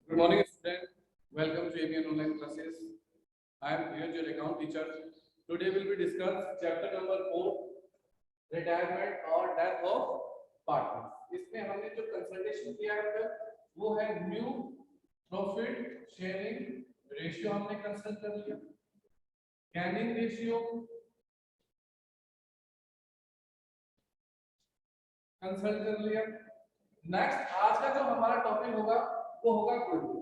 Good morning, student. Welcome to ABN online classes. I am here, your account teacher. Today we will be discuss chapter number 4, retirement और death of partners. इसमें हमने जो consultation किया है वो है new profit sharing ratio हमने consult कर लिया, गैनिंग रेशियो कंसल्ट कर लिया। नेक्स्ट आज का जो हमारा टॉपिक होगा वो होगा गुडविल।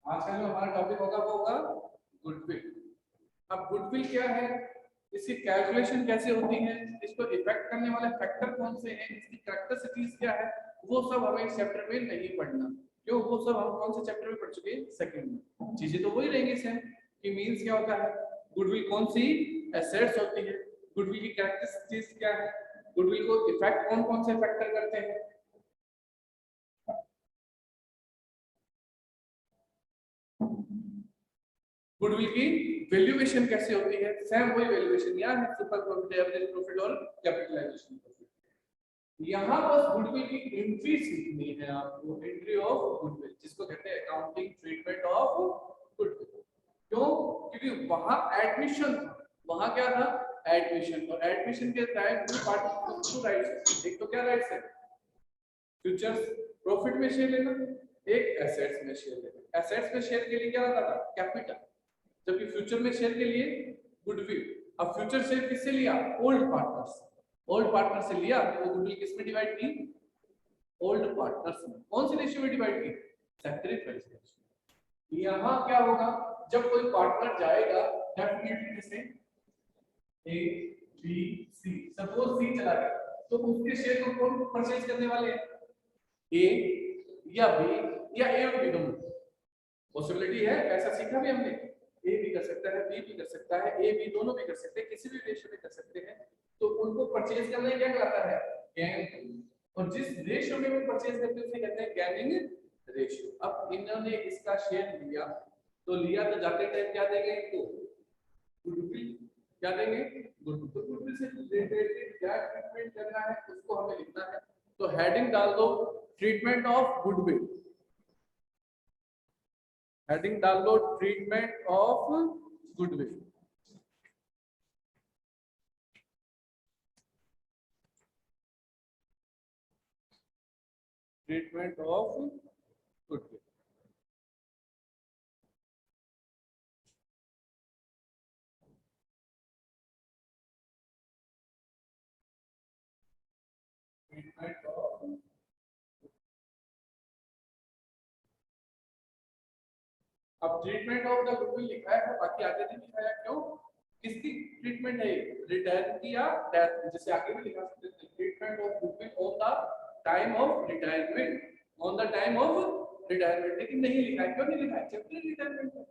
आज का जो हमारा टॉपिक होगा वो होगा गुडविल। अब गुडविल क्या है, इसकी कैलकुलेशन कैसे होती है, इसको इफेक्ट करने वाले फैक्टर कौन से हैं, इसकी कैरेक्टरिस्टिक्स क्या है, वो सब हमें इस चैप्टर में नहीं पढ़ना। क्यों? वो सब हम कौन से चैप्टर में पढ़ चुके हैं? सेकंड में। चीजें तो वही रहेंगी सेम कि मींस क्या होता है, गुडविल कौन सी एसेट्स होती है, गुडविल की कैरेक्टरिस्टिक्स क्या है, गुडविल को इफेक्ट कौन कौन से फैक्टर करते हैं। गुडविल की वैल्यूएशन कैसे होती है, सेम वही वैल्यूएशन यार है, सुपर प्रॉफिट, एवरेज प्रॉफिट और कैपिटलाइजेशन प्रॉफिट। यहां बस गुडविल की एंट्री सीखनी है आपको, एंट्री ऑफ गुडविल, जिसको कहते हैं अकाउंटिंग ट्रीटमेंट ऑफ गुडविल। क्यों? क्योंकि वहां एडमिशन था, वहां क्या था, एडमिशन। और एडमिशन के time two part to rights, एक तो क्या राइट्स है, फ्यूचर्स प्रॉफिट में शेयर लेना, एक एसेट्स में शेयर लेना। एसेट्स में शेयर के लिए क्या होता था, कैपिटल, जबकि फ्यूचर में शेयर के लिए गुडविल। अब फ्यूचर शेयर किससे लिया, ओल्ड पार्टनर्स, ओल्ड पार्टनर से लिया तो वो गुडविल किस में डिवाइड की, ओल्ड पार्टनर्स में। कौन सी रेशियो में डिवाइड की, सैक्रिफाइस रेशियो। यहां क्या होगा, जब कोई पार्टनर जाएगा डेफिनेटली जैसे A B C, suppose C चला गया तो उसके शेयर को कौन परचेज करने वाले हैं, ए या बी या ए और बी दोनों। पॉसिबिलिटी है, ऐसा सीखा भी हमने, ए भी कर सकता है, बी भी कर सकता है, ए बी दोनों भी कर सकते हैं, किसी भी रेशियो में कर सकते हैं। तो उनको परचेज करना क्या कहलाता है, गैन। और जिस रेशियो में वो परचेज करते हैं उसे कहते हैं गैनिंग रेशियो। अब इन्होंने इसका शेयर लिया तो लिया तो जाते टाइम क्या देंगे इनको, गुडविल। क्या देंगे, गुडविल। तो गुडविल से रिलेटेड क्या ट्रीटमेंट करना है उसको हमें लिखना है। तो हेडिंग डाल दो ट्रीटमेंट ऑफ गुडविल, हेडिंग डाल दो treatment of goodwill. Treatment of goodwill. Treatment of, अब ट्रीटमेंट ऑफ द गुडविल लिखा है, बाकी आगे नहीं लिखा है। क्यों? किसकी ट्रीटमेंट है, रिटायर की या डेथ, जैसे आगे भी लिखा सकते हैं treatment of goodwill on the time of retirement, on the time of retirement. लेकिन नहीं लिखा है, क्यों नहीं लिखा है, चैप्टर रिटायरमेंट है।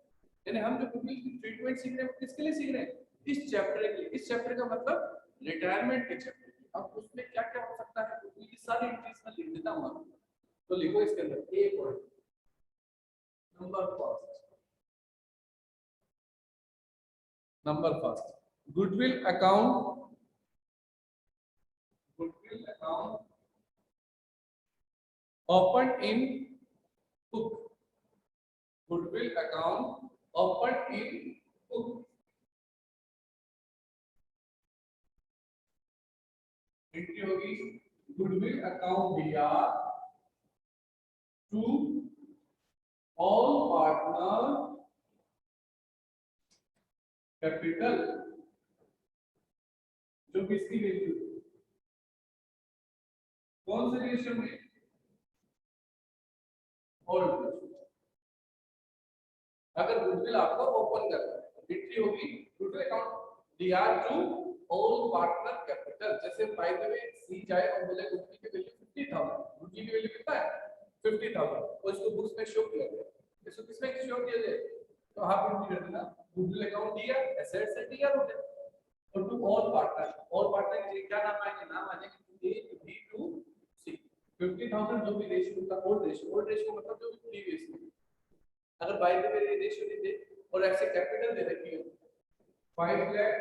यानी हम जो गुडविल की ट्रीटमेंट सीख रहे हैं किसके लिए सीख रहे हैं, इस चैप्टर के लिए। इस चैप्टर का मतलब रिटायरमेंट के चैप्टर की। अब उसमें क्या क्या हो सकता है, गुडविल की सारी एंट्रीज में लिख देता हूं आपको। तो लिखो इसके अंदर a point number first, number first, goodwill account, goodwill account open in book, goodwill account open in book. Entry होगी गुडविल अकाउंट दिया टू ऑल पार्टनर कैपिटल, जो किसकी वैल्यू, कौन से रेशियो में, ऑल रेशियो। अगर गुडविल आपको ओपन करना है तो एंट्री होगी गुडविल अकाउंट दिया टू ऑल पार्टनर कैपिटल। जैसे बाय द वे सी जाए और बोले गुडविल की वैल्यू 50,000, गुडविल की वैल्यू कितना है 50,000, और इसको बुक्स में शो किया गया, इसको किसमें शो किया जाए, तो आप एंट्री कर देना गुडविल अकाउंट दिया एसेट्स से दिया हो गया। और to all partner, all partner के लिए क्या नाम आएंगे, नाम आ जाएंगे A to B to C. 50,000 जो भी रेशियो का ओल्ड रेशियो, ओल्ड रेशियो मतलब जो भी प्रीवियस में, अगर बाय द वे रेशियो दे दे और ऐसे कैपिटल दे रखी हो 5 लाख,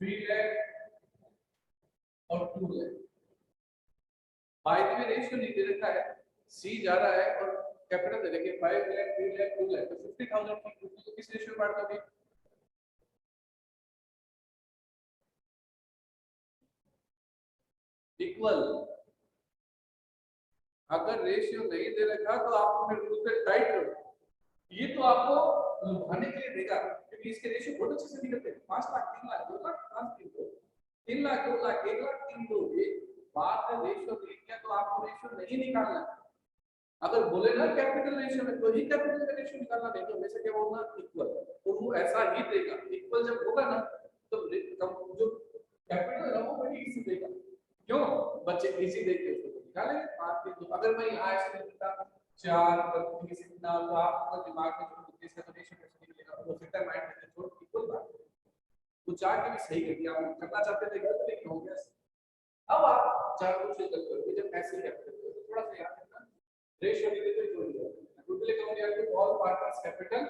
3 लाख और 2 lakh, bye the way ratio नहीं दे रखा है, सी जा रहा है और कैपिटल दे रखे 5 लाख 3 लाख 2 लाख, तो 50,000 की गुडविल को किस रेशियो में बांट दोगे? इक्वल। अगर रेशियो नहीं दे रखा तो आपको फिर रूल पे टाइट करो, ये तो आपको लुभाने के लिए देगा क्योंकि इसके रेशियो बहुत अच्छे से निकलते हैं। 5 लाख 3 लाख 2 लाख 5 3 2 3 लाख 2 लाख 1 लाख 3 2 1 बात है रेशियो दे दिया तो आपको रेशियो नहीं निकालना। अगर बोले ना कैपिटल रेशियो में तो ही कैपिटल का रेशियो निकालना, नहीं तो हमेशा क्या बोलना इक्वल, तो वो ऐसा ही देगा। इक्वल जब होगा ना तो जो कैपिटल है वो बड़ी इजी देगा। क्यों? बच्चे इजी देख के उसको निकालेंगे। बात तो अगर मैं यहाँ ऐसे लिखता 4 किसी कितना तो आपका दिमाग में जो इसका तो रेशियो कैसे निकलेगा, वो फिल्टर माइंड में छोड़ इक्वल बात वो चार के भी सही कर दिया। आप करना चाहते थे गलत लेकिन हो गया। अब आप चार को से गलत करोगे जब ऐसे कैपिटल तो थोड़ा सा याद रखना रेशियो के लिए जोड़ दिया गुडविल अकाउंट या तो ऑल पार्टनर्स कैपिटल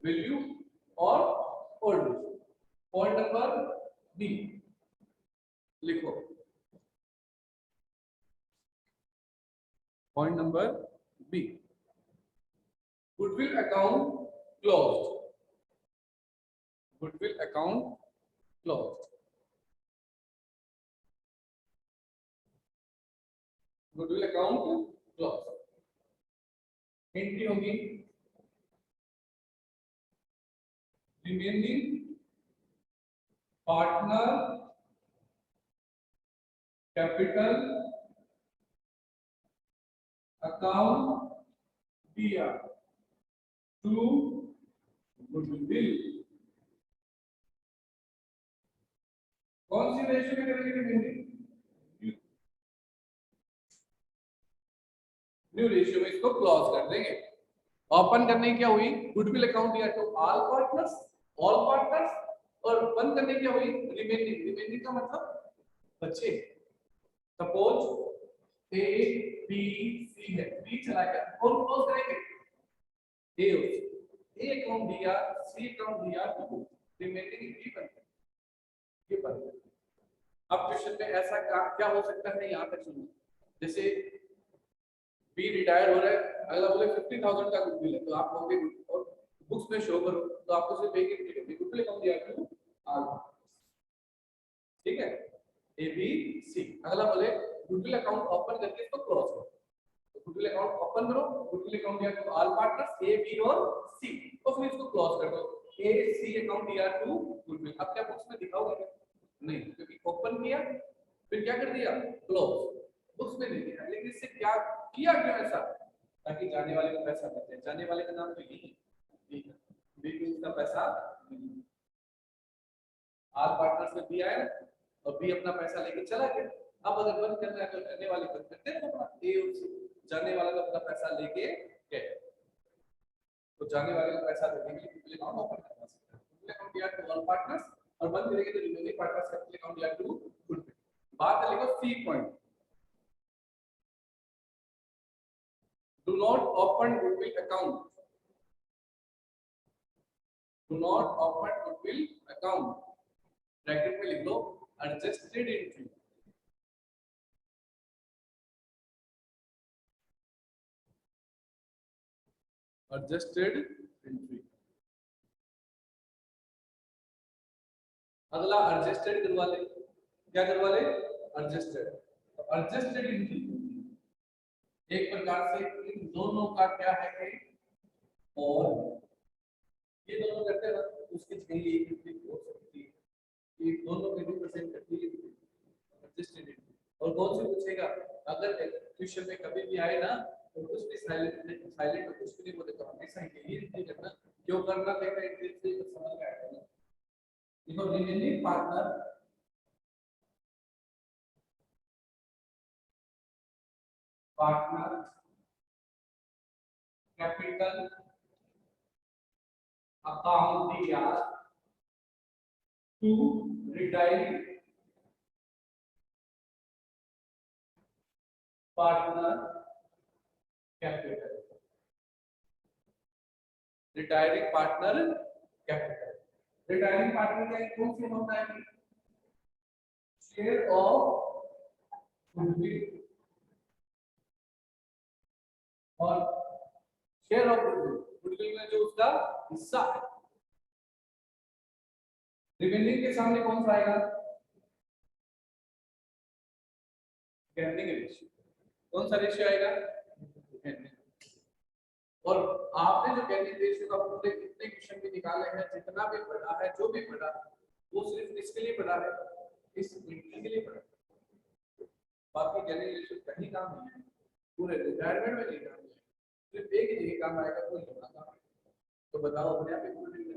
वैल्यू और old ratio. Point number B लिखो, point number B goodwill account closed, goodwill account closed, goodwill account closed. Entry होगी रिमेनिंग पार्टनर कैपिटल अकाउंट दिया टू गुडविल। कौन सी रेशियो में करेंगे रिमेनिंग? न्यू रेशियो में इसको क्लोज कर देंगे। ओपन करने क्या हुई गुडविल अकाउंट दिया to all partners, all partners, और बंद करने क्या हुई रिमेनिंग। रिमेनिंग का मतलब बच्चे सपोज ए बी सी है, बी चला गया और क्लोज करेंगे ए अकाउंट दिया सी अकाउंट दिया तो रिमेनिंग बी बन गया, ये बन गया। अब क्वेश्चन में ऐसा क्या हो सकता है यहां तक सुनो, जैसे बी रिटायर हो रहा है, अगला बोले 50,000 का गुडविल है तो आप कहोगे और बुक्स में शो करो तो आपको सिर्फ एक ही मिलेगा गुडविल अकाउंट दिया क्यों आल, ठीक है ए बी सी। अगला बोले गुडविल अकाउंट ओपन करके इसको क्लोज करो, तो गुडविल अकाउंट ओपन करो, गुडविल अकाउंट दिया to all partners A B और सी, और फिर इसको क्लोज कर दो ए सी अकाउंट दिया टू गुडविल। अब क्या बुक्स में दिखाओगे? नहीं, क्योंकि ओपन किया फिर क्या कर दिया क्लोज, बुक्स में नहीं दिखा। लेकिन इससे क्या किया क्यों ऐसा? ताकि जाने वाले का पैसा बचे। जाने वाले का नाम तो यही है, बी का पैसा आल पार्टनर्स में बी आया और बी अपना पैसा लेके चला गया। अब अगर बंद करना है तो रहने वाले बंद करते हैं अपना ए और सी, जाने वाला तो अपना पैसा लेके गए, तो जाने वाले का पैसा देने के लिए गुडविल अकाउंट ओपन करना सकता है। गुडविल अकाउंट दिया टू ऑल पार्टनर्स और बंद करेंगे तो रिमेनिंग पार्टनर्स का गुडविल अकाउंट दिया टू गुडविल। बात लिखो C point, do not open goodwill account, do not open goodwill account, bracket में लिख लो adjusted entry, adjusted entry। अगला adjusted करवा ले, क्या करवा ले adjusted, तो adjusted entry एक प्रकार से इन दोनों का क्या है और ये दोनों करते हैं ना उसकी जगह एक एंट्री हो सकती है, ये दोनों में रिप्रेजेंट करती है एडजस्टेड एंट्री। और कौन से पूछेगा अगर क्वेश्चन में कभी भी आए ना तो कुछ भी साइलेंट साइलेंट कुछ भी नहीं बोले तो हमेशा यही एंट्री करना, क्यों करना देखना एंट्री से समझ में आएगा। देखो remaining partner partner capital account दिया to retiring partner capital, retiring partner capital. Retiring partner का कौन सी होता है शेयर ऑफ गुडविल और शेयर ऑफ गुडविल, गुडविल में जो उसका हिस्सा है। रिमेनिंग के सामने कौन सा आएगा? Gaining ratio. कौन सा रेशियो आएगा? गेनिंग। और आपने जो गेनिंग रेशियो का पूरे कितने क्वेश्चन भी निकाले हैं, जितना भी पढ़ा है, जो भी पढ़ा, वो सिर्फ इसके लिए पढ़ा है, इस एंट्री के लिए पढ़ा। बाकी गेनिंग रेशियो कहीं काम नहीं है, पूरे रिटायरमेंट में नहीं काम है, सिर्फ एक ही जगह काम आएगा, कोई नहीं काम। तो बताओ अपने आप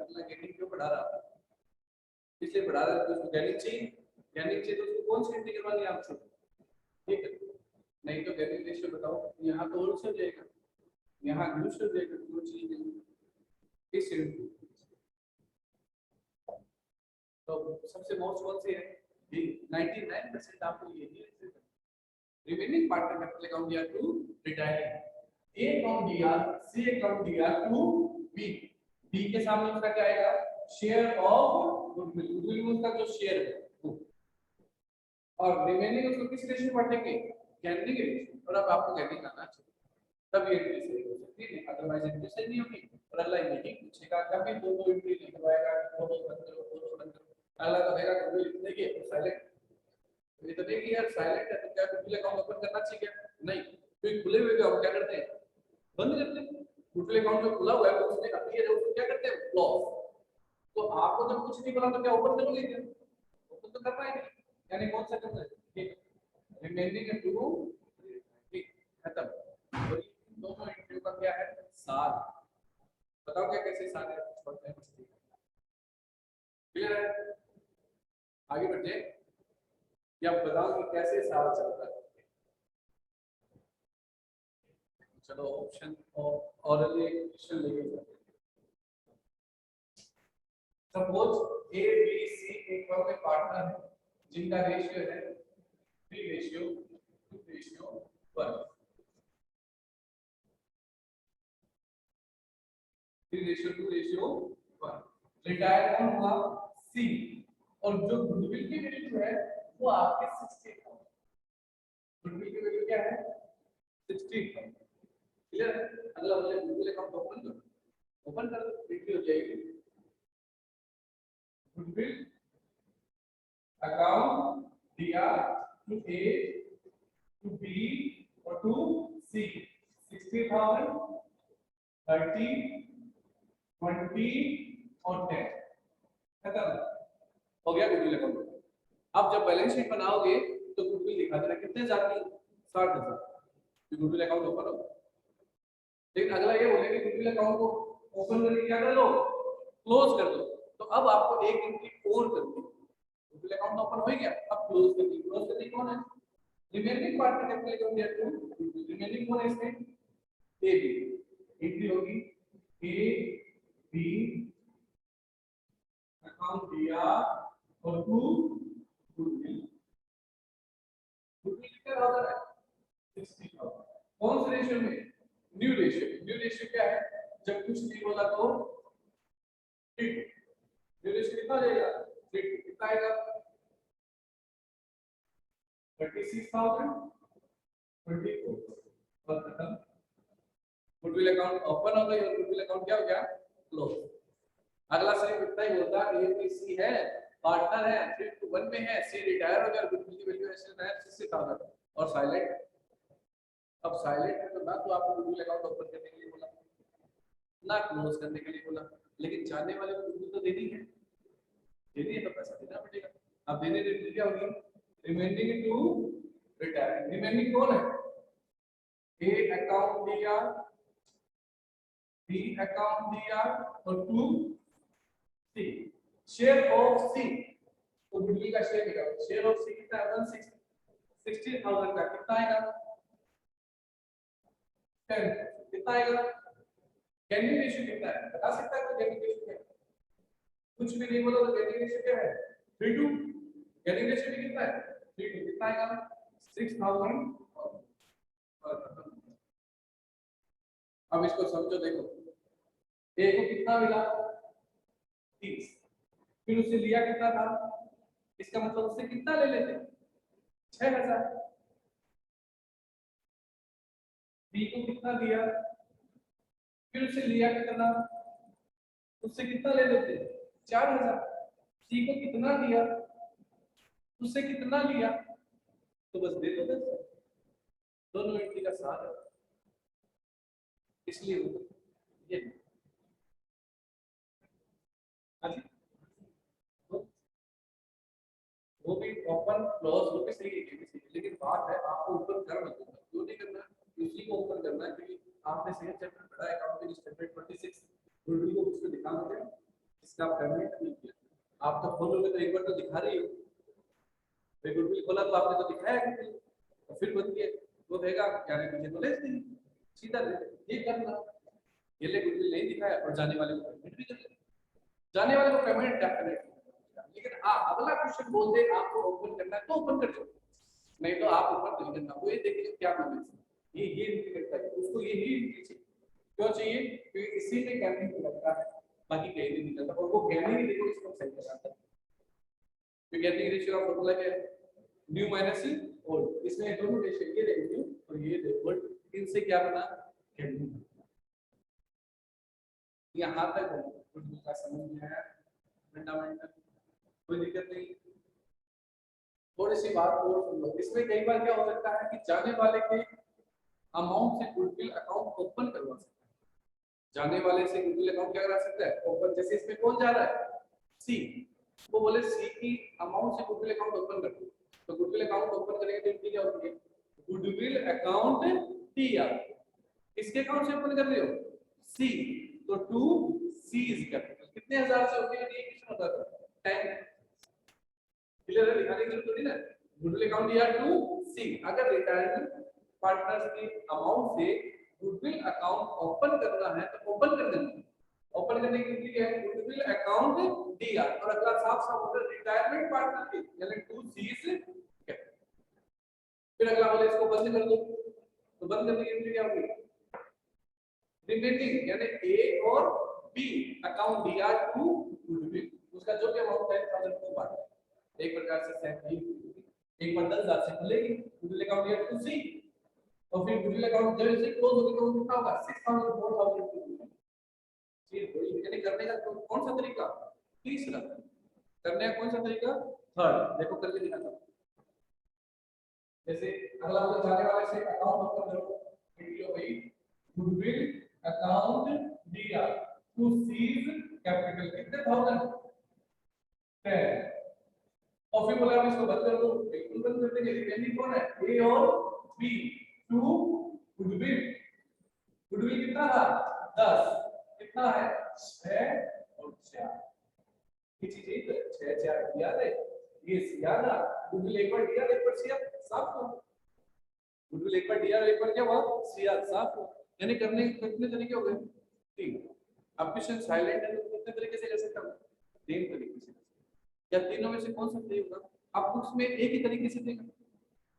अपना गेनिंग क्यों पढ़ा रहा है? इसलिए पढ़ा रहा है तो उसको गेनिंग चाहिए। गेनिंग चाहिए तो उसको कौन सी एंट्री करवानी है आपसे? ठीक है, नहीं तो गेनिंग रेशियो बताओ, यहाँ तो और जाएगा, यहाँ यूज हो जाएगा, दो चीज नहीं। इस एंट्री तो सबसे मोस्ट कौन सी है? 99% आपको यही है। रिमेनिंग पार्ट का कैपिटल अकाउंट दिया टू रिटायरिंग, ए अकाउंट दिया, सी अकाउंट दिया टू बी। बी के सामने उसका क्या आएगा? शेयर ऑफ गुडविल, गुडविल में उसका जो शेयर है वो। और रिमेनिंग उसको किस रेशियो पढ़ेंगे? Gaining ratio. और अब आपको गेनिंग आना चाहिए, तब ये एंट्री सही हो सकती है, अदरवाइज एंट्री सही नहीं होगी। और अल्लाह नहीं पूछेगा, कभी दो एंट्री लिखवाएगा, दो बंद करो। अल्लाह तो कहेगा गुडविल इतने की है, साइलेंट। ये तो नहीं कि यार साइलेंट है तो क्या गुडविल अकाउंट ओपन करना चाहिए क्या? नहीं, क्योंकि खुले हुए हम क्या करते हैं? बंद करते हैं। गुडविल अकाउंट जो खुला हुआ है उसमें अपीयर है, उसको क्या करते हैं? क्लोज। तो आपको जब कुछ नहीं बोला तो क्या ओपन करोगे क्या? ओपन तो करना ही नहीं। यानी कौन सा करना है? ठीक, रिमेनिंग टू, ठीक, खत्म। और दोनों एंट्रियों का क्या है? साल। बताओ क्या कैसे साल है? छोड़ते हैं मस्ती। क्लियर है? आगे बढ़ते हैं, या बताओ कि कैसे साल चलता है। चलो ऑप्शन और क्वेश्चन लेके चलते हैं। सपोज ए बी सी एक फर्म में पार्टनर है जिनका रेशियो है 3:2:1, 3:2:1। रिटायर कौन हुआ? सी। और जो गुडविल की वैल्यू है वो आपके 60 था। गुडविल की वैल्यू क्या है? 60 था। क्लियर? अगला वाला गुडविल अकाउंट ओपन करो, ओपन कर दो, एंट्री हो जाएगी। गुडविल अकाउंट दिया टू ए, टू बी और टू सी। 60,000, 30, 20 और 10। खत्म हो गया गुडविल अकाउंट। अब जब बैलेंस शीट बनाओगे तो गुडविल दिखा देना कितने जाती? 60,000। गुडविल अकाउंट ओपन होगा। लेकिन अगला ये बोलेंगे गुडविल अकाउंट को ओपन करके क्या कर लो? क्लोज कर दो। तो अब आपको एक एंट्री और करनी है। गुडविल अकाउंट ओपन हो गया, अब क्लोज कर दी। क्लोज करनी कौन है? रिमेनिंग पार्ट का कैपिटल अकाउंट दिया टू, रिमेनिंग कौन है इसमें? A B. एंट्री होगी ए बी अकाउंट दिया और टू गुडविल। गुडविल कितना ऑर्डर है? 60,000। कौन से रेशियो में? New ratio. न्यू रेशियो क्या है? जब कुछ नहीं बोला तो ठीक। न्यू रेशियो कितना हो जाएगा? ठीक, कितना आएगा? 36,000, 24 और खत्म। गुडविल अकाउंट ओपन हो गई और गुडविल अकाउंट क्या हो गया? क्लोज। अगला सिर्फ इतना ही होता है, ये सी है, पार्टनर है, 3:1 में है, सी रिटायर हो गया, गुडविल की वैल्यूएशन है 60,000 और साइलेंट। अब साइलेंट है तो ना तो आपको गुडविल अकाउंट ओपन करने के लिए बोला, ना क्लोज करने के लिए बोला, लेकिन जानने वाले को गुडविल तो देनी है, देनी है तो पैसा देना पड़ेगा। अब देने देने क्या होगी? Remaining to retire. रिमेनिंग कौन है? ए अकाउंट दिया, बी अकाउंट दिया और टू सी। शेयर ऑफ सी, तो गुडविल का शेयर निकालो। शेयर ऑफ सी कितना है? 16,000 का कितना आएगा? 10। कितना आएगा? गेनिंग रेशियो कितना है? बता सकता है कोई गेनिंग रेशियो क्या है? कुछ भी नहीं बोला तो गेनिंग रेशियो क्या है? 3:2। गेनिंग रेशियो भी कितना है? 3:2। कितना आएगा? 6,000। अब इसको समझो, देखो ए को कितना मिला? 30। फिर उसे लिया कितना था? इसका मतलब उससे कितना ले लेते? 6,000। बी को कितना दिया, फिर उसे लिया कितना, उससे कितना ले लेते 4000। सी को कितना दिया, उससे कितना लिया, तो बस दे दो 10। दोनों एंट्री का साथ है, इसलिए ये अच्छा वो भी ओपन क्लोज वो भी सही है, लेकिन बात है आपको ऊपर कर मत देना, क्यों नहीं करना, उसी को ऊपर करना है, क्योंकि आपने सही चैप्टर पढ़ा है अकाउंटिंग स्टेटमेंट 26 गुडविल को उसको दिखा देते हैं, इसका पेमेंट नहीं किया आप तो खोलोगे तो एक बार तो दिखा रही हो, फिर गुडविल खोला तो आपने तो दिखाया कि तो फिर बन गया, वो देगा क्या नहीं मुझे नॉलेज नहीं, सीधा ये करना, ये ले गुडविल नहीं दिखाया और जाने वाले को पेमेंट भी कर ले, जाने वाले को पेमेंट डेफिनेटली, लेकिन हाँ अगला क्वेश्चन बोल दे आपको ओपन करना है तो ओपन कर दो, नहीं तो आप ओपन नहीं करना, वो ये देखिए क्या नॉलेज ये एंट्री करता है उसको ये ही एंट्री चाहिए, क्यों चाहिए, क्योंकि इसी में गैपिंग लगता है, बाकी कहीं नहीं निकलता, और वो गैपिंग देखो इसको सही कराता है, तो गैपिंग रेशियो का फॉर्मूला क्या है, न्यू माइनस सी ओल्ड, इसमें दोनों रेशियो ये देखो न्यू और ये देखो ओल्ड, इनसे क्या बना गैपिंग, यहाँ तक कुछ का समझ में आया फंडामेंटल, कोई दिक्कत नहीं। थोड़ी सी बात और सुन लो, इसमें कई बार क्या हो सकता है कि जाने वाले के अमाउंट से गुडविल अकाउंट ओपन करवा सकता है, जाने वाले से गुडविल अकाउंट क्या करा सकता है ओपन, जैसे इसमें कौन जा रहा है सी, वो बोले सी की अमाउंट से गुडविल अकाउंट ओपन कर दो, तो गुडविल अकाउंट ओपन करेंगे तो इनकी क्या होती है गुडविल अकाउंट टी आर, किसके अकाउंट से ओपन कर रहे हो सी, तो टू सी इज कैपिटल, कितने हजार से होती है ये क्वेश्चन होता था 10, क्लियर है, लिखाने की जरूरत नहीं ना, गुडविल अकाउंट या टू सी, अगर रिटायरमेंट पार्टनर्स के अमाउंट से गुडविल अकाउंट ओपन करना है तो ओपन कर देना, ओपन करने के लिए है गुडविल अकाउंट डीआर, और अगला साफ साफ होता है रिटायरमेंट पार्टनर के यानी टू सी से, फिर अगला वाला इसको बंद कर दो, तो बंद करने के लिए क्या होगी रिमेनिंग यानी ए और B account DR to goodwill, उसका जो भी अमाउंट है 1000 को बांट, एक प्रकार से सेट नहीं, एक बार 10,000 से खुलेगी गुडविल अकाउंट या टू सी, और फिर गुडविल अकाउंट जब से क्लोज होगी तो कितना होगा 6000 4000, ठीक है, यानी करने का कौन सा तरीका तीसरा, करने का कौन सा तरीका थर्ड, देखो करके दिखाता हूं, जैसे अगला वाला जाने वाले से अकाउंट ओपन करो, वीडियो भाई goodwill account DR to C's capital कितने 1000 10, और फिर बोला हम इसको बंद कर दो, बिल्कुल बंद कर देंगे, रिमेनिंग कौन है ए और बी टू गुडविल, गुडविल कितना था 10, कितना है 6 और 4, ये चीज एक 6 4 याद है, ये याद है गुडविल एक बार दिया एक बार सीआर साफ हो, गुडविल एक बार दिया एक बार क्या हुआ सीआर साफ हो, यानी करने के कितने तरीके हो गए तीन, अब क्वेश्चन साइलेंट है तो कितने तरीके से कर सकता हूं तीन तरीके से, या तीनों में से कौन सा सही होगा, आप बुक्स में एक ही तरीके से देगा,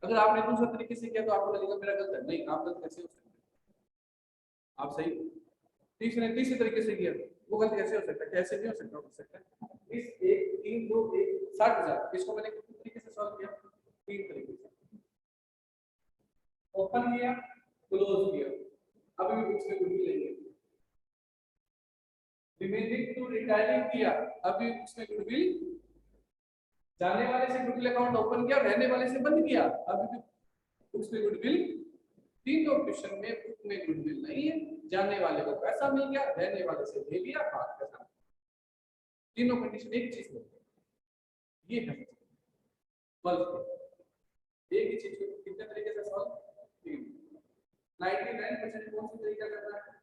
अगर आपने दूसरा तरीके से किया तो आपको लगेगा मेरा गलत है, नहीं आप गलत कैसे हो सकते हैं आप सही, तीसरे तरीके से किया वो गलत कैसे हो सकता है, कैसे भी हो सकता है, इस एक 3 2 1 60,000 इसको मैंने किस तरीके से सॉल्व किया तीन तरीके से, ओपन किया क्लोज किया, अभी भी बुक्स में कुछ भी लेंगे, रिमेनिंग टू रिटायरिंग किया, अभी बुक्स में गुडविल, जाने वाले से गुडविल अकाउंट ओपन किया, रहने वाले से बंद किया, अभी भी बुक्स में गुडविल, तीनों क्वेश्चन में बुक में गुडविल नहीं है, जाने वाले को पैसा मिल गया, रहने वाले से ले लिया बात पैसा, तीनों कंडीशन एक चीज में ये है बल्कि एक ही चीज को कितने तरीके से सॉल्व, 99% कौन सा तरीका करना है,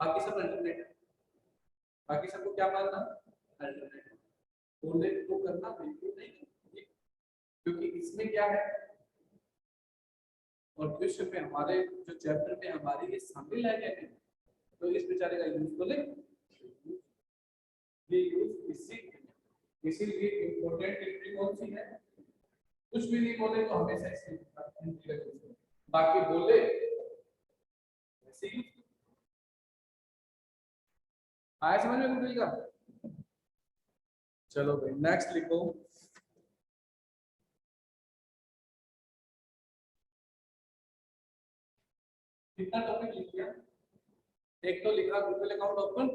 बाकी सब अल्टरनेट है, बाकी सबको क्या मानना अल्टरनेट, बोले तो करना बिल्कुल नहीं, क्योंकि इसमें क्या है और क्वेश्चन में हमारे जो चैप्टर में हमारे ये शामिल है क्या, तो इस बेचारे का यूज बोले ये यूज इसीलिए इंपॉर्टेंट एंट्री कौन सी है, कुछ भी नहीं बोले तो हमेशा इसकी एंट्री का यूज, बाकी बोले वैसे यूज, आया समझ में कुछ का, चलो भाई नेक्स्ट लिखो, कितना टॉपिक लिख दिया? एक तो लिखा गूगल अकाउंट ओपन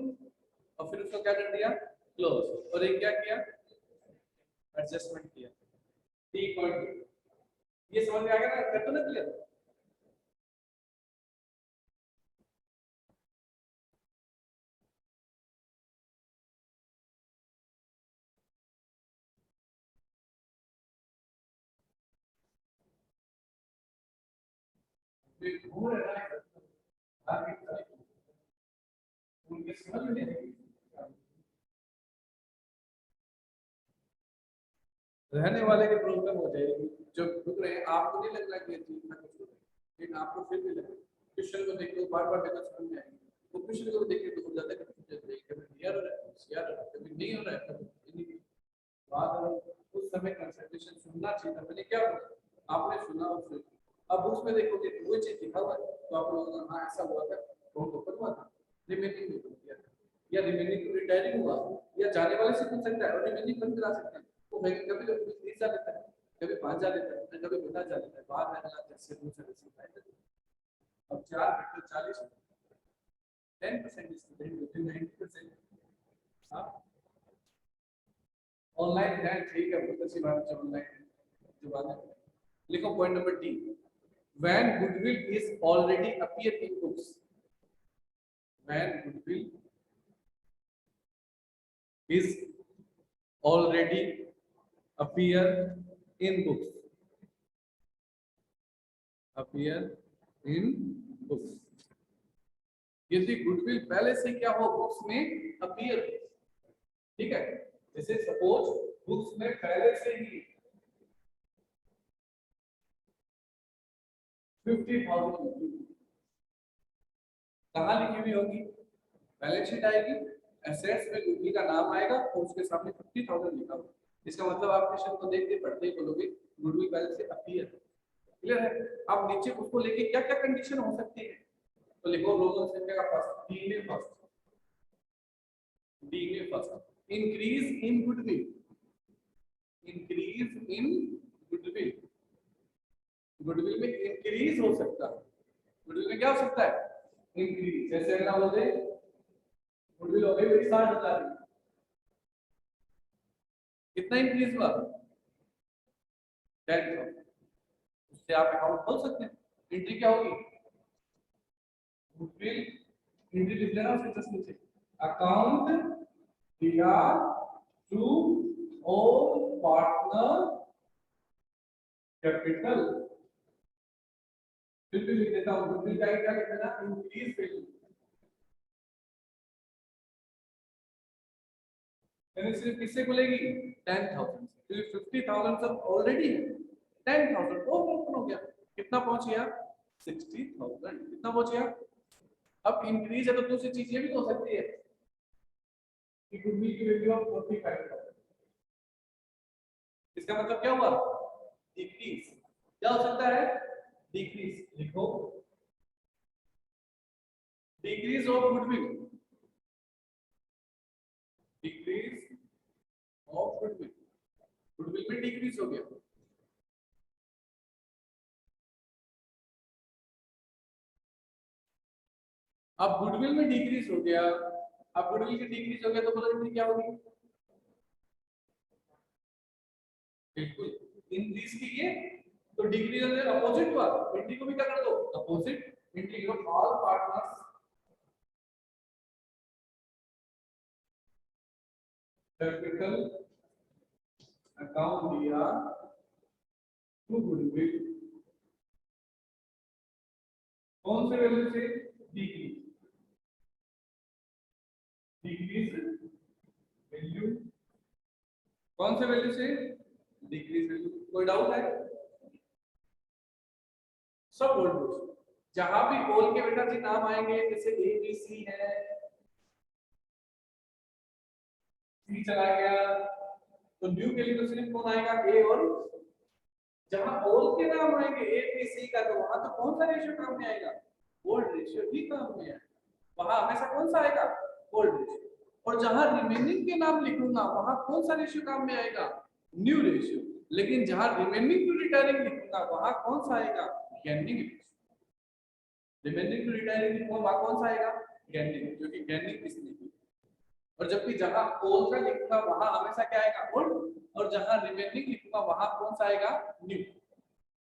और फिर उसको क्या कर दिया, क्लोज, और एक क्या किया, एडजस्टमेंट किया। टी पॉइंट ये समझ में आ गया ना, कर तो ना क्लियर? घूम रहे ना उनके समझ में नहीं, रहने वाले की प्रॉब्लम हो जाएगी। जो रुक रहे हैं आपको नहीं लग रहा कि ये चीज ना कुछ हो रही है, लेकिन आपको फिर भी लगे क्वेश्चन को देखते हो बार बार देखना समझ में आएगी। वो क्वेश्चन को देखिए तो हो जाता है कि कभी क्लियर हो रहा है, होशियार हो रहा है, कभी नहीं हो रहा है, कभी बात उस समय कंसंट्रेशन सुनना चाहिए था। मैंने क्या बोला, आपने सुना और फिर अब उसमें देखोगे वो चीज लिखा हुआ है तो आप लोगों को हाँ ऐसा हुआ था, बहुत ऊपर हुआ था, रिमेनिंग में किया या रिमेनिंग रिटायरिंग हुआ या जाने वाले से पूछ सकता है और रिमेनिंग बंद करा सकता है। वो कभी कभी 30 जा लेता है, कभी 5 जा लेता है, कभी 50 जा लेता है, बाहर रहने लगा जैसे दूसरे से अब 4 फैक्टर 40 10% स्टूडेंट विद 90%। हां ऑनलाइन है, ठीक है, बहुत अच्छी बात है, ऑनलाइन जो बात है। लिखो point number D, when goodwill is already appear in books, when goodwill is already appear in books, appear in books, यदि गुडविल पहले से क्या हो बुक्स में अपीयर, ठीक है, जैसे सपोज बुक्स में पहले से ही 50,000 कहाँ लिखी हुई होगी, बैलेंस शीट आएगी, एसेट्स में गुडविल का नाम आएगा और उसके सामने 50,000 लिखा होगा। इसका मतलब आप क्वेश्चन को देखते पढ़ते ही बोलोगे गुडविल पहले से अपीयर, क्लियर है? अब नीचे उसको लेके क्या क्या कंडीशन हो सकती है तो लिखो रोमन संख्या का फर्स्ट, डी में फर्स्ट, डी में first increase in goodwill, increase in goodwill, goodwill में इंक्रीज हो सकता है, गुडविल में क्या हो सकता है, इंक्रीज। जैसे अगर आप बोलते गुडविल हो गई 60,000, कितना इंक्रीज हुआ 10,000, उससे आप अकाउंट खोल सकते हैं। एंट्री क्या होगी, गुडविल एंट्री लिख लेना उसके जस्ट नीचे, अकाउंट दिया टू ऑल पार्टनर कैपिटल, फिर भी लिख देता हूं गुडविल का क्या लिख देना, इंक्रीज वैल्यू, यानी सिर्फ किससे खुलेगी 10,000, क्योंकि 50,000 सब ऑलरेडी है, 10,000 ओपन हो गया, कितना पहुंच गया 60,000, कितना पहुंच गया। अब इंक्रीज है तो दूसरी चीज ये भी तो हो सकती है कि गुडविल की वैल्यू ऑफ 45,000, इसका मतलब क्या हुआ डिक्रीज, क्या हो सकता है डिक्रीज, लिखो decrease of goodwill, decrease of goodwill, goodwill में डिक्रीज हो गया। अब गुडविल में डिक्रीज हो गया, अब गुडविल की डिक्रीज हो गया तो बोलो क्या होगी, बिल्कुल इंक्रीज की है तो डिक्रीज अपोजिट हुआ, एंट्री को भी क्या कर दो opposite, entry of all partners capital account दिया टू गुडविल, कौन से वैल्यू से डिक्रीज, डिक्रीज वैल्यू, कौन से वैल्यू से डिक्रीज वैल्यू, कोई डाउट है, सब बोल दो, जहां भी बोल के बेटा जी नाम आएंगे जैसे ए बी सी है, सी चला गया तो न्यू के लिए तो सिर्फ कौन आएगा ए और, जहां ओल के नाम आएंगे ए बी सी का तो वहां तो कौन सा रेशियो काम में आएगा, ओल्ड रेशियो ही काम में है, वहां हमेशा कौन सा आएगा ओल्ड रेशियो, और जहां रिमेनिंग के नाम लिखूंगा वहां कौन सा रेशियो काम में आएगा न्यू रेशियो, लेकिन जहां रिमेनिंग टू रिटायरिंग लिखूंगा वहां कौन सा आएगा gaining ratio. Remaining to retiring लिखूंगा वहां कौन सा आएगा, गेनिंग, क्योंकि गेनिंग किसने की। और जबकि जहां ओल्ड लिखूंगा वहां हमेशा क्या आएगा, ओल्ड, और जहां रिमेनिंग लिखूंगा वहां कौन सा आएगा, न्यू।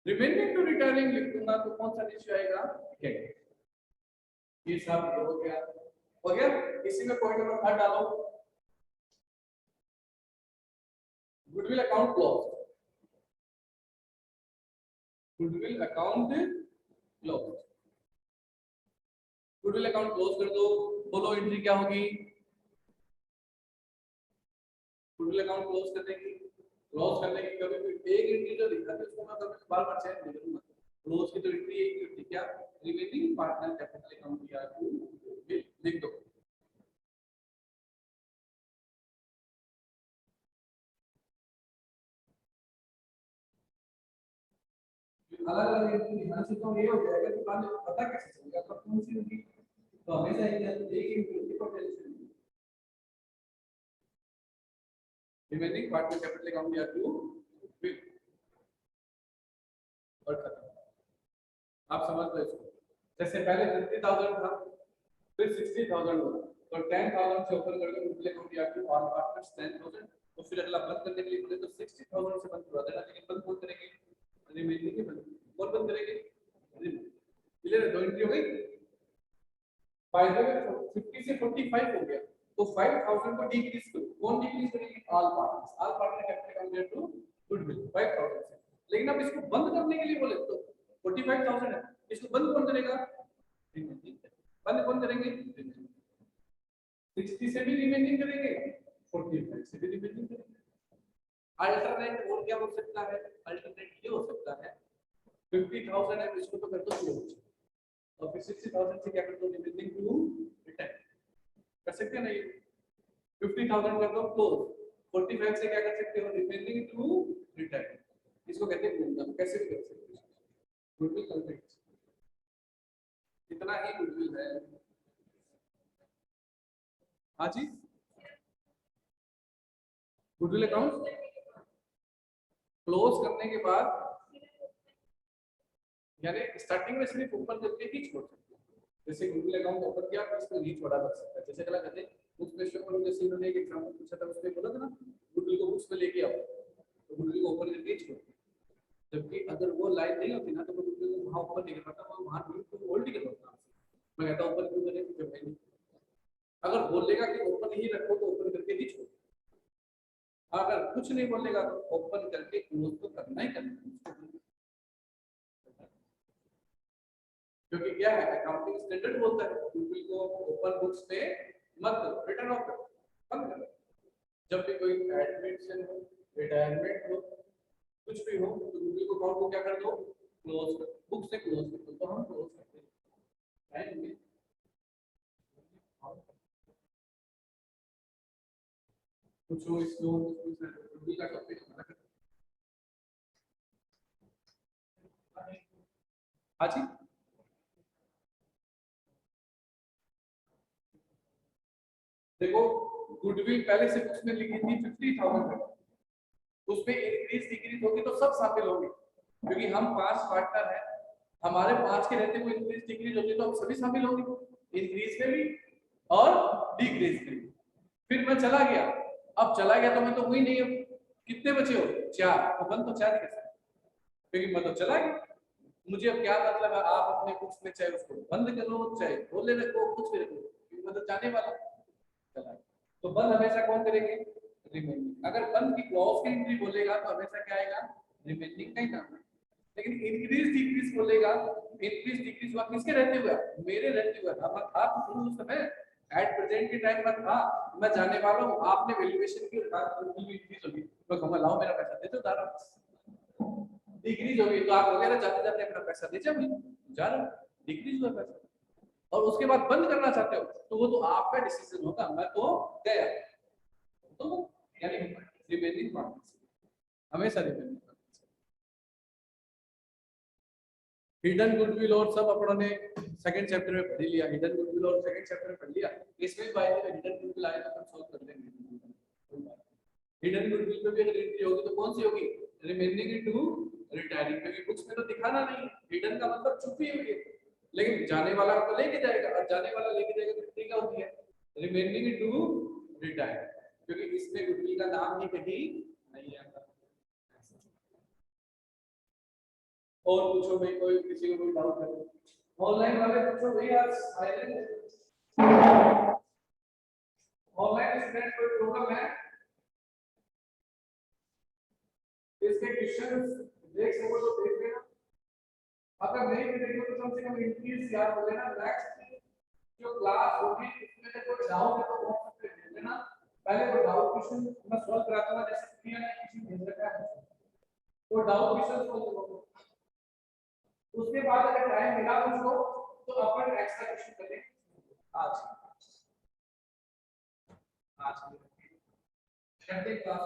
रिमेनिंग टू रिटायरिंग लिखूंगा तो कौन सा रेशियो आएगा, गेनिंग। ये सब हो गया, हो गया। इसी में पॉइंट नंबर 3 डालो, goodwill account close, goodwill account close, goodwill account close कर दो। बोलो एंट्री क्या होगी, गुडविल अकाउंट क्लोज करने की कभी भी एक एंट्री जो लिखा है उसको मैं कभी बार बार चेंज नहीं करूंगा। क्लोज की तो एंट्री एक ही होती, क्या, रिमेनिंग पार्टनर कैपिटल अकाउंट या टू लिख दो। अलग अलग एंट्री लिखना से तो ये हो जाएगा कि बाद में पता कैसे चलेगा कब कौन सी होगी, तो हमेशा एक एंट्री को tension, remaining partner capital account या टू और खत्म। आप समझ लो इसको, जैसे पहले 50,000 था, फिर 60,000 हुआ, तो 10,000 से ऊपर कर दो गुडविल अकाउंट या टू ऑल पार्टनर्स 10,000, तो फिर अगला बंद करने के लिए बोले तो 60,000 से बंद करवा देना, लेकिन बंद कौन करेंगे, रिमेनिंग के बंद कौन बंद करेंगे, क्लियर है, दो एंट्री हो गई। फायदे में 50 से 45 हो गया, तो 5,000 को डिक्रीज करो, कौन डिक्रीज करेंगे, all partner capital account to goodwill 5,000 से। लेकिन अब इसको बंद करने के लिए बोले तो 45,000 है, इसको बंद कौन करेगा, बंद कौन करेंगे, 60 से भी रिमेनिंग करेंगे, 45 से भी रिमेनिंग करेंगे। अल्टरनेट और क्या हो सकता है, अल्टरनेट ये हो सकता है 50,000 है, इसको तो कर दो क्लोज, और फिर 60,000 से क्या कर दो, रिमेनिंग टू रिटर्न कर सकते हैं ना, ये 50,000 कर दो क्लोज, 45 से क्या कर सकते हो, रिमेनिंग टू रिटर्न, इसको कहते हैं गुणन, कैसे भी कर सकते हो, गुडविल कॉन्फ्लिक्ट, इतना ही गुडविल है। हाँ जी, गुडविल अकाउंट क्लोज करने के बाद यानी स्टार्टिंग में सिर्फ ओपन करके ही छोड़ सकते हैं, जैसे गुडविल अकाउंट ओपन किया तो इसको नहीं छोड़ा जा सकता, जैसे कला कहते हैं बुक्स में शो करो, जैसे इन्होंने एक एग्जांपल पूछा था उसमें बोला था ना गुडविल को बुक्स में लेके आओ, तो गुडविल को ओपन करके छोड़, जबकि अगर वो लाइन नहीं होती ना तो वो गुडविल को वहां ओपन नहीं कर पाता, वो वहां बिल्कुल होल्ड ही कर पाता। मैं कहता हूं ओपन क्यों करें, जब नहीं, अगर बोलेगा कि ओपन ही रखो तो ओपन करके ही छोड़ो, अगर कुछ नहीं बोलेगा तो ओपन करके क्लोज तो करना ही करना, क्योंकि क्या है अकाउंटिंग स्टैंडर्ड बोलता है गुडविल को ओपन बुक्स पे मत करो, रिटर्न ऑफ करो, बंद करो। जब भी कोई एडमिशन हो, रिटायरमेंट हो, कुछ भी हो तो गुडविल को अकाउंट को क्या कर दो, क्लोज कर, बुक से क्लोज कर दो, तो हम क्लोज करते हैं टाइम में। कुछ हो इस लोन गुडविल का टॉपिक हमारा खत्म। हाँ जी, देखो गुडविल पहले से बुक्स में लिखी थी 50,000, उसमें इंक्रीज डिक्रीज होगी तो सब शामिल होंगे, क्योंकि हम 5 पार्टनर हैं, हमारे 5 के रहते हुए इंक्रीज डिक्रीज होती तो हम सभी शामिल होंगे, इंक्रीज में भी और डिक्रीज में भी। फिर मैं चला गया, अब चला गया तो मैं तो हुई नहीं, अब कितने बचे हो, 4, तो बंद तो 4 कैसे, क्योंकि मैं तो चला गया। मुझे अब क्या मतलब है, आप अपने बुक्स में चाहे उसको बंद करो चाहे खोले रखो कुछ भी रखो, क्योंकि मैं तो जाने वाला चला गया। तो बंद हमेशा कौन करेंगे, रिमेनिंग। अगर बंद की क्लॉज की एंट्री बोलेगा तो हमेशा क्या आएगा, रिमेनिंग का ही नाम है। लेकिन इंक्रीज डिक्रीज बोलेगा, इंक्रीज डिक्रीज हुआ किसके रहते हुए, मेरे रहते हुए, अब था तो शुरू उस समय एट प्रेजेंट के टाइम पर था, मैं जाने वाला हूं, आपने वैल्यूएशन की इंक्रीज होगी तो हम लाओ मेरा पैसा दे दो दारा, डिक्रीज होगी तो आप वगैरह जाते जाते अपना पैसा दे जाओ, जा रहा डिक्रीज हुआ पैसा, और उसके बाद बंद करना चाहते हो तो वो तो आपका डिसीजन होगा, मैं तो गया, तो यानी रिमेनिंग पार्टनर्स हमेशा रिमेनिंग हिडन गुडविल और सब अपनों ने सेकंड चैप्टर में पढ़ लिया, हिडन गुडविल और सेकंड चैप्टर में पढ़ लिया, इसमें भी बाय हिडन गुडविल आए तो हम सॉल्व कर देंगे। हिडन गुडविल पे भी अगर एंट्री होगी तो कौन सी होगी, रिमेनिंग टू रिटायरिंग, क्योंकि बुक्स में तो दिखाना नहीं, हिडन का मतलब छुपी हुई है, लेकिन जाने वाला तो लेके जाएगा, और जाने वाला लेके जाएगा तो कितनी क्या होती है, रिमेनिंग टू रिटायर, क्योंकि इसमें गुडविल का नाम ही कहीं नहीं आता। और पूछो भाई, कोई किसी को कोई डाउट है ऑनलाइन वाले पूछो भाई, आज ऑनलाइन स्टूडेंट कोई प्रॉब्लम है इसके क्वेश्चंस देख सको तो देख लेना, अगर नहीं भी देखो तो कम से कम इंक्रीज याद हो लेना। नेक्स्ट जो क्लास होगी उसमें कोई डाउट है तो व्हाट्सएप पे भेज देना, पहले वो डाउट क्वेश्चन मैं सॉल्व कराता हूं, जैसे क्रिया ने क्वेश्चन भेज रखा है तो डाउट क्वेश्चन सॉल्व करो, उसके बाद अगर टाइम मिला मुझको तो अपन एक्स्ट्रा क्वेश्चन करें। आज आज करते क्लास